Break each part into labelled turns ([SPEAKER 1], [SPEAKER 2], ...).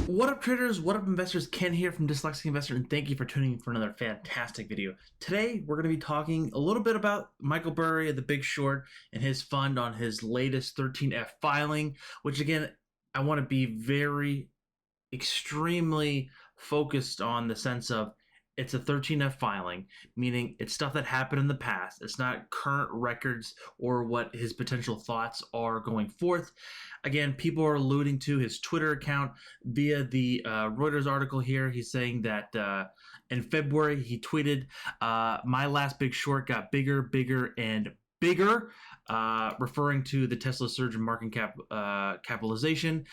[SPEAKER 1] What up traders, what up investors, Ken here from Dyslexic Investor, and thank you for tuning in for another fantastic video. Today we're going to be talking a little bit about Michael Burry of The Big Short and his fund on his latest 13F filing, which again, I want to be very extremely focused on the sense of it's a 13F filing, meaning it's stuff that happened in the past. It's not current records or what his potential thoughts are going forth. Again, people are alluding to his Twitter account via the Reuters article here. He's saying that in February he tweeted, my last big short got bigger, bigger, and bigger, referring to the Tesla surge in market capitalization.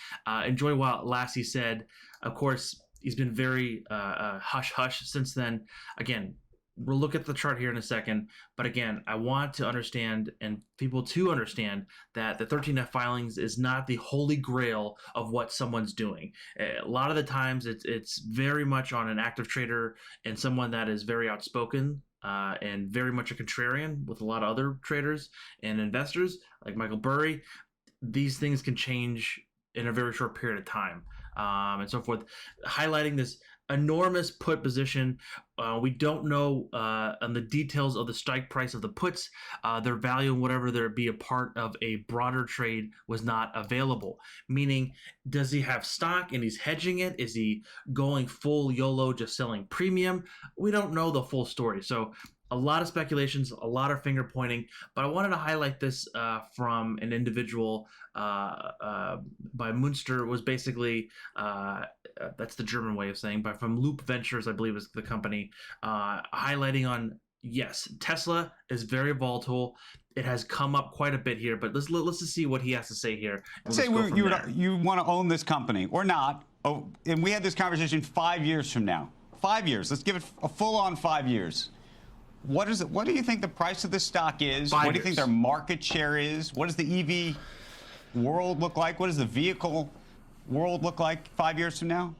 [SPEAKER 1] Enjoy while it lasts, he said. Of course, he's been very hush-hush since then. Again, we'll look at the chart here in a second. But again, I want to understand and people to understand that the 13F filings is not the holy grail of what someone's doing. A lot of the times it's very much on an active trader and someone that is very outspoken and very much a contrarian with a lot of other traders and investors like Michael Burry. These things can change in a very short period of time. And so forth, highlighting this enormous put position. We don't know on the details of the strike price of the puts, their value and whatever there be a part of a broader trade was not available. Meaning, does he have stock and he's hedging it? Is he going full YOLO, just selling premium? We don't know the full story. So a lot of speculations, a lot of finger pointing, but I wanted to highlight this from an individual by Munster. Was basically, that's the German way of saying, but from Loop Ventures, I believe is the company, highlighting on, yes, Tesla is very volatile. It has come up quite a bit here, but let's just see what he has to say here.
[SPEAKER 2] Say you want to own this company or not. Oh, and we had this conversation 5 years from now. 5 years. Let's give it a full-on 5 years. What is it? What do you think the price of this stock is? What do you think their market share is? What does the EV world look like? What does the vehicle world look like 5 years from now?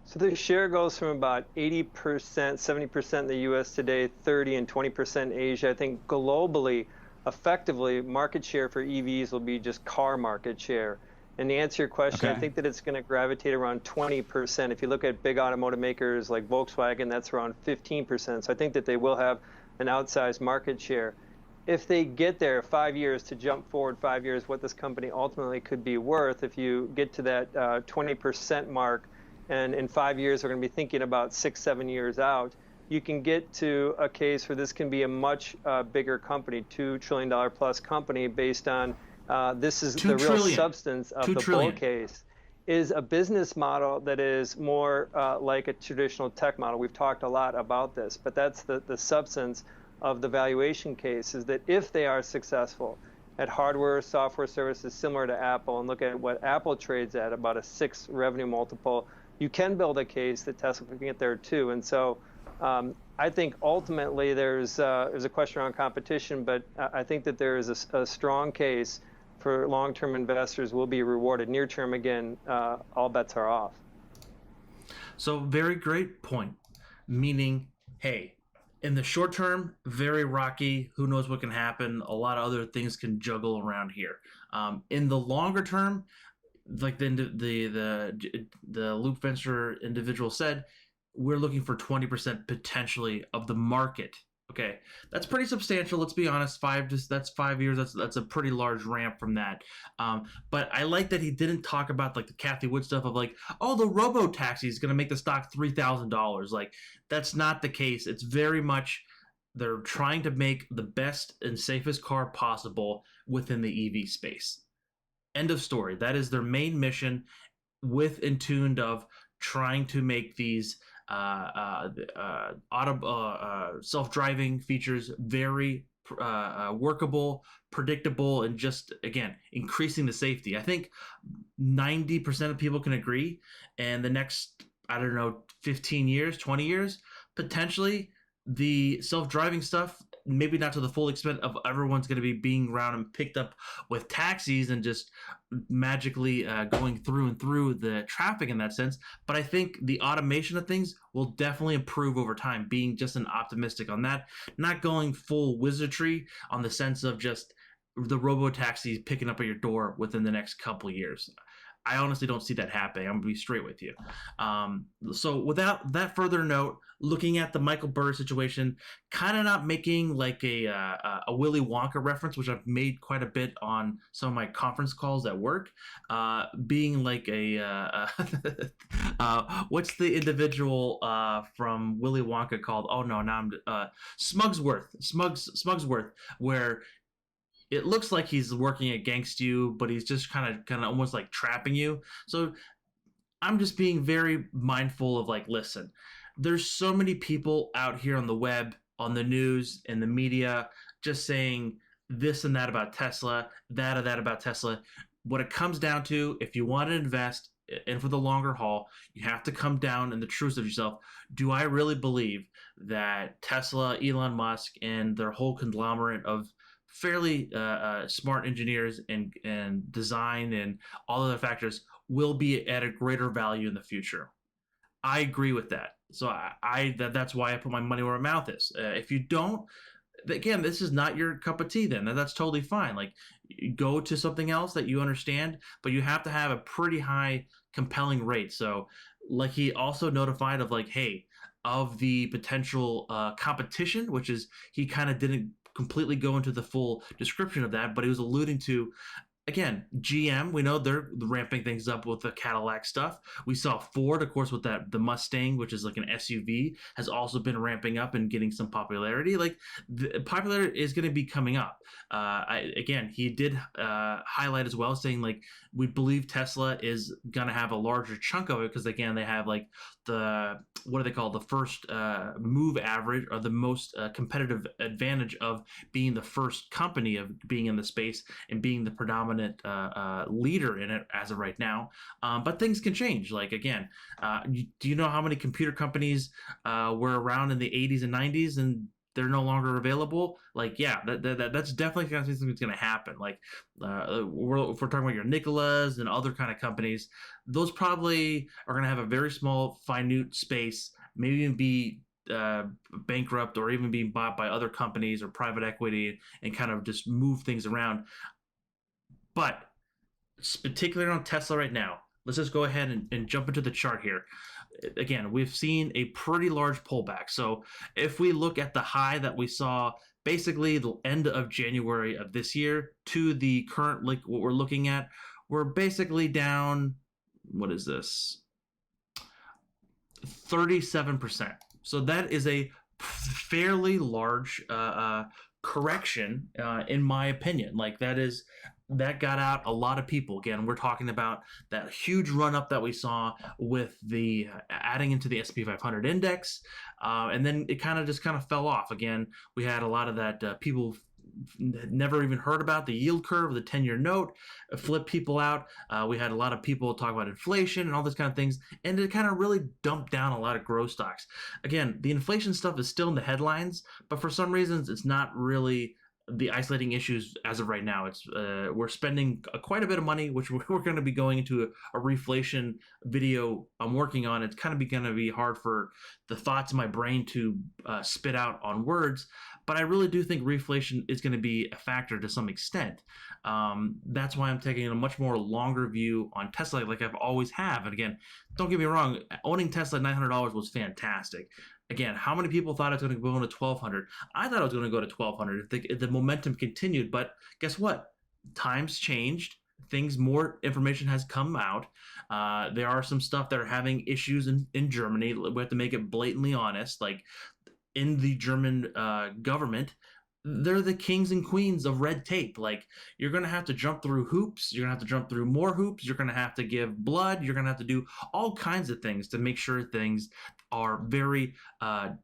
[SPEAKER 3] So the share goes from about 80%, 70% in the U.S. today, 30 and 20% in Asia. I think globally, effectively, market share for EVs will be just car market share. And to answer your question, I think that it's going to gravitate around 20%. If you look at big automotive makers like Volkswagen, that's around 15%. So I think that they will have an outsized market share. If they get there 5 years, to jump forward 5 years, what this company ultimately could be worth, if you get to that 20% mark, and in 5 years we're going to be thinking about 6, 7 years out, you can get to a case where this can be a much bigger company, $2 trillion plus company, based on this is the real substance of the bull case, is a business model that is more like a traditional tech model. We've talked a lot about this, but that's the substance of the valuation case, is that if they are successful at hardware, software services similar to Apple, and look at what Apple trades at, about a 6 revenue multiple, you can build a case that Tesla can get there too. And so I think ultimately there's a question around competition, but I think that there is a strong case for long-term investors will be rewarded. Near-term, again, all bets are off.
[SPEAKER 1] So very great point, meaning, hey, in the short term, very rocky. Who knows what can happen? A lot of other things can juggle around here. In the longer term, like the Loop Venture individual said, we're looking for 20% potentially of the market. Okay, that's pretty substantial. Let's be honest. That's 5 years. That's a pretty large ramp from that. But I like that he didn't talk about like the Kathy Wood stuff of like, oh, the robo taxi is going to make the stock $3,000. Like, that's not the case. It's very much they're trying to make the best and safest car possible within the EV space. End of story. That is their main mission, with and tuned of trying to make these self-driving features very workable, predictable, and just, again, increasing the safety. I think 90% of people can agree, and the next, I don't know, 15 years, 20 years, potentially the self-driving stuff, maybe not to the full extent of everyone's going to be being around and picked up with taxis and just magically going through and through the traffic in that sense. But I think the automation of things will definitely improve over time, being just an optimistic on that, not going full wizardry on the sense of just the robo taxis picking up at your door within the next couple years. I honestly don't see that happening. I'm gonna be straight with you. So without that further note, looking at the Michael Burry situation, kind of not making like a Willy Wonka reference, which I've made quite a bit on some of my conference calls at work. Being like what's the individual from Willy Wonka called? Oh no, now I'm Smugsworth, where it looks like he's working against you, but he's just kind of almost like trapping you. So I'm just being very mindful of like, listen, there's so many people out here on the web, on the news, in the media, just saying this and that about Tesla, that or that about Tesla. What it comes down to, if you want to invest and for the longer haul, you have to come down in the truth of yourself. Do I really believe that Tesla, Elon Musk, and their whole conglomerate of fairly smart engineers and design and all other factors will be at a greater value in the future? I agree with that. So that's why I put my money where my mouth is. If you don't, again, this is not your cup of tea. Then that's totally fine. Like, go to something else that you understand, but you have to have a pretty high compelling rate. So, like, he also notified of like, hey, of the potential competition, which is he kind of didn't completely go into the full description of that, but he was alluding to, again, GM. We know they're ramping things up with the Cadillac stuff. We saw Ford, of course, with the Mustang, which is like an SUV, has also been ramping up and getting some popularity. Like, the popularity is going to be coming up. Again, he did highlight as well, saying like, we believe Tesla is going to have a larger chunk of it because, again, they have like what do they call the first move average, or the most competitive advantage of being the first company of being in the space and being the predominant leader in it as of right now. But things can change. Like, again, do you know how many computer companies were around in the 80s and 90s and they're no longer available? Like, yeah, that's definitely something that's going to happen. Like, if we're talking about your Nikola's and other kind of companies, those probably are going to have a very small, minute space, maybe even be bankrupt or even being bought by other companies or private equity and kind of just move things around. But particularly on Tesla right now, let's just go ahead and jump into the chart here. Again, we've seen a pretty large pullback. So if we look at the high that we saw basically the end of January of this year to the current, like what we're looking at, we're basically down, what is this? 37%. So that is a fairly large correction, in my opinion. Like, that got out a lot of people. Again, we're talking about that huge run up that we saw with the adding into the S&P 500 index, and then it kind of fell off. Again, we had a lot of that people never even heard about the yield curve, the 10-year note, flip people out. We had a lot of people talk about inflation and all this kind of things, and it kind of really dumped down a lot of growth stocks. Again, the inflation stuff is still in the headlines, but for some reasons, it's not really the isolating issues as of right now. It's we're spending quite a bit of money, which we're going to be going into a reflation video I'm working on. It's kind of going to be hard for the thoughts in my brain to spit out on words, but I really do think reflation is going to be a factor to some extent. That's why I'm taking a much more longer view on Tesla, like I've always have. And again, don't get me wrong, owning Tesla at $900 was fantastic. Again, how many people thought it was going to go into 1,200? I thought it was going to go to 1,200 if the momentum continued. But guess what? Times changed. More information has come out. There are some stuff that are having issues in Germany. We have to make it blatantly honest. Like, in the German government, they're the kings and queens of red tape. Like, you're going to have to jump through hoops. You're going to have to jump through more hoops. You're going to have to give blood. You're going to have to do all kinds of things to make sure things are very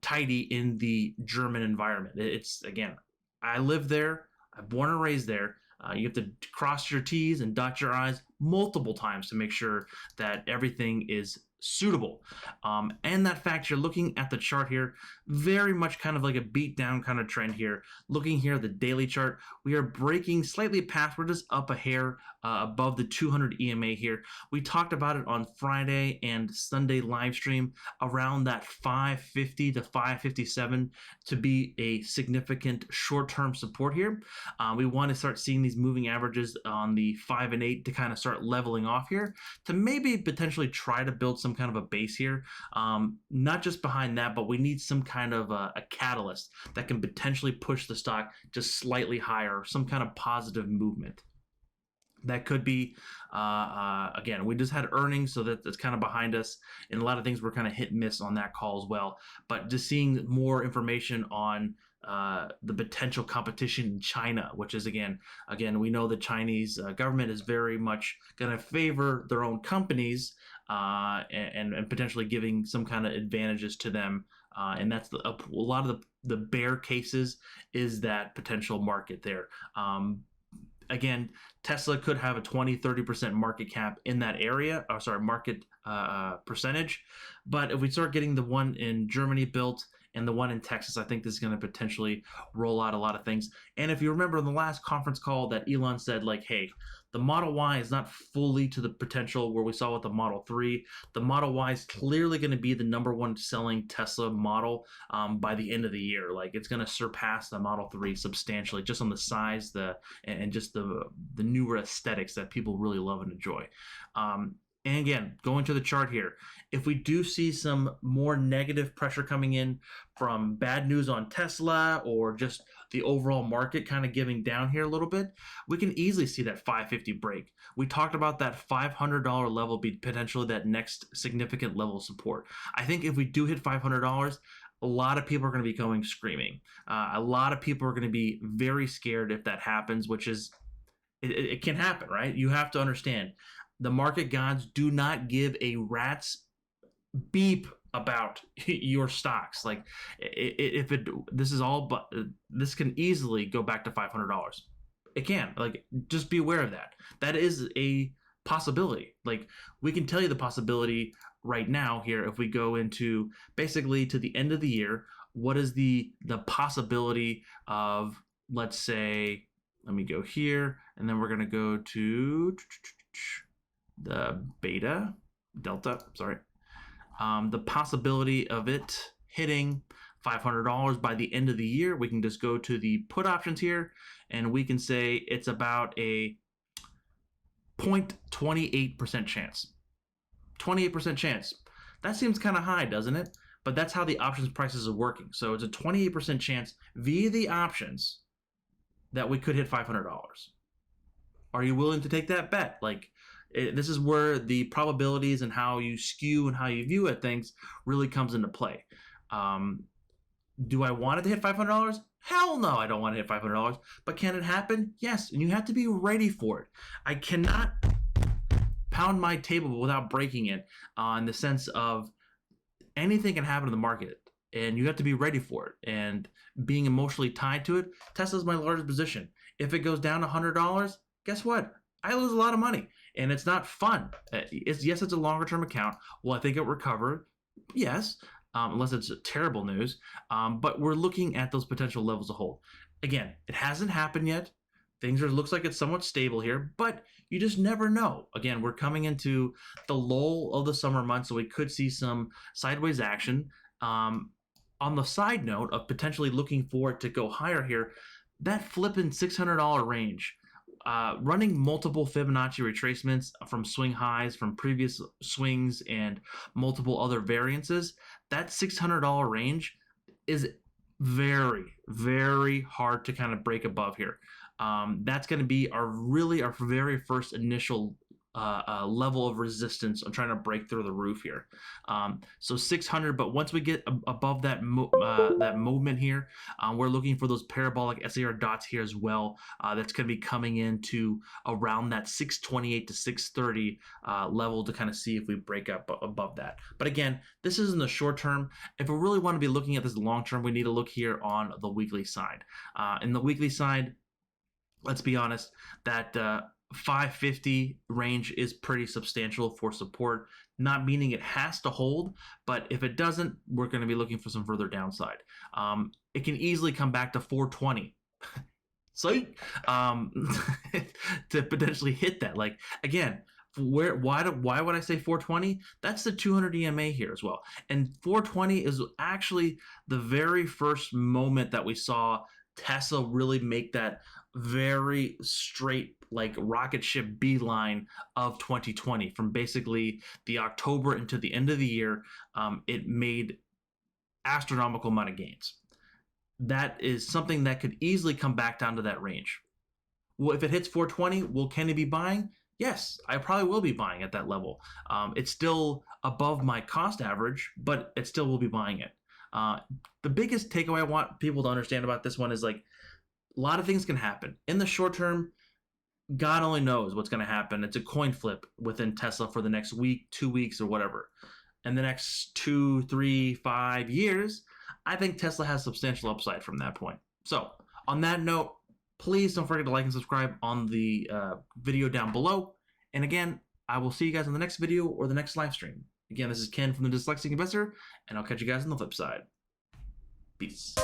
[SPEAKER 1] tidy in the German environment. It's, again, I live there. I'm born and raised there. You have to cross your T's and dot your I's multiple times to make sure that everything is suitable. And that fact, you're looking at the chart here, very much kind of like a beat down kind of trend here. Looking here at the daily chart, we are breaking slightly past, we're just up a hair above the 200 EMA here. We talked about it on Friday and Sunday live stream around that 550 to 557 to be a significant short-term support here. We want to start seeing these moving averages on the 5 and 8 to kind of start leveling off here to maybe potentially try to build some kind of a base here. Not just behind that, but we need some kind of a catalyst that can potentially push the stock just slightly higher, some kind of positive movement. That could be, again, we just had earnings, so that's kind of behind us. And a lot of things were kind of hit and miss on that call as well. But just seeing more information on the potential competition in China, which is, again, we know the Chinese government is very much going to favor their own companies and potentially giving some kind of advantages to them. And that's a lot of the bear cases is that potential market there. Again, Tesla could have a 20-30% market cap in that area, or sorry, market percentage. But if we start getting the one in Germany built and the one in Texas, I think this is going to potentially roll out a lot of things. And if you remember in the last conference call that Elon said, like, hey, the Model Y is not fully to the potential where we saw with the Model 3. The Model Y is clearly going to be the #1 selling Tesla model by the end of the year. Like, it's going to surpass the Model 3 substantially, just on the size, and just the newer aesthetics that people really love and enjoy. And again, going to the chart here, if we do see some more negative pressure coming in from bad news on Tesla or just the overall market kind of giving down here a little bit, we can easily see that 550 break. We talked about that $500 level be potentially that next significant level of support. I think if we do hit $500, a lot of people are going to be going screaming. A lot of people are going to be very scared if that happens, which is, it can happen, right? You have to understand, the market gods do not give a rat's beep about your stocks. Like, this can easily go back to $500. It can. Like, just be aware of that. That is a possibility. Like, we can tell you the possibility right now here. If we go into basically to the end of the year, what is the possibility of, let's say, let me go here, and then we're going to go to the delta, sorry. The possibility of it hitting $500 by the end of the year, we can just go to the put options here, and we can say it's about a 0.28% chance. 28% chance. That seems kind of high, doesn't it? But that's how the options prices are working. So it's a 28% chance via the options that we could hit $500. Are you willing to take that bet? Like, this is where the probabilities and how you skew and how you view at things really comes into play. Do I want it to hit $500? Hell no, I don't want to hit $500. But can it happen? Yes, and you have to be ready for it. I cannot pound my table without breaking it in the sense of anything can happen in the market, and you have to be ready for it. And being emotionally tied to it, Tesla's my largest position. If it goes down $100, guess what? I lose a lot of money, and it's not fun. Yes, it's a longer-term account. Will I think it recover? Yes, unless it's terrible news. But we're looking at those potential levels of hold. Again, it hasn't happened yet. Looks like it's somewhat stable here, but you just never know. Again, we're coming into the lull of the summer months, so we could see some sideways action. On the side note of potentially looking for it to go higher here, that flipping $600 range, running multiple Fibonacci retracements from swing highs from previous swings and multiple other variances, that $600 range is very, very hard to kind of break above here. That's going to be our very first initial level of resistance on trying to break through the roof here. So 600, but once we get above that movement here, we're looking for those parabolic SAR dots here as well. That's going to be coming into around that 628 to 630 level to kind of see if we break up above that. But again, this is in the short term. If we really want to be looking at this long term, we need to look here on the weekly side. In the weekly side, let's be honest, that 550 range is pretty substantial for support, not meaning it has to hold, but if it doesn't, we're going to be looking for some further downside. It can easily come back to 420. So to potentially hit that. Like, again, why would I say 420? That's the 200 EMA here as well. And 420 is actually the very first moment that we saw Tesla really make that very straight, like rocket ship beeline of 2020. From basically the October into the end of the year, it made astronomical amount of gains. That is something that could easily come back down to that range. Well, if it hits 420, will Kenny be buying? Yes, I probably will be buying at that level. It's still above my cost average, but it still will be buying it. The biggest takeaway I want people to understand about this one is, like, a lot of things can happen. In the short term, God only knows what's going to happen. It's a coin flip within Tesla for the next week, 2 weeks, or whatever. In the next 2, 3, 5 years, I think Tesla has substantial upside from that point. So on that note, please don't forget to like and subscribe on the video down below. And again, I will see you guys in the next video or the next live stream. Again, this is Ken from the Dyslexic Investor, and I'll catch you guys on the flip side. Peace.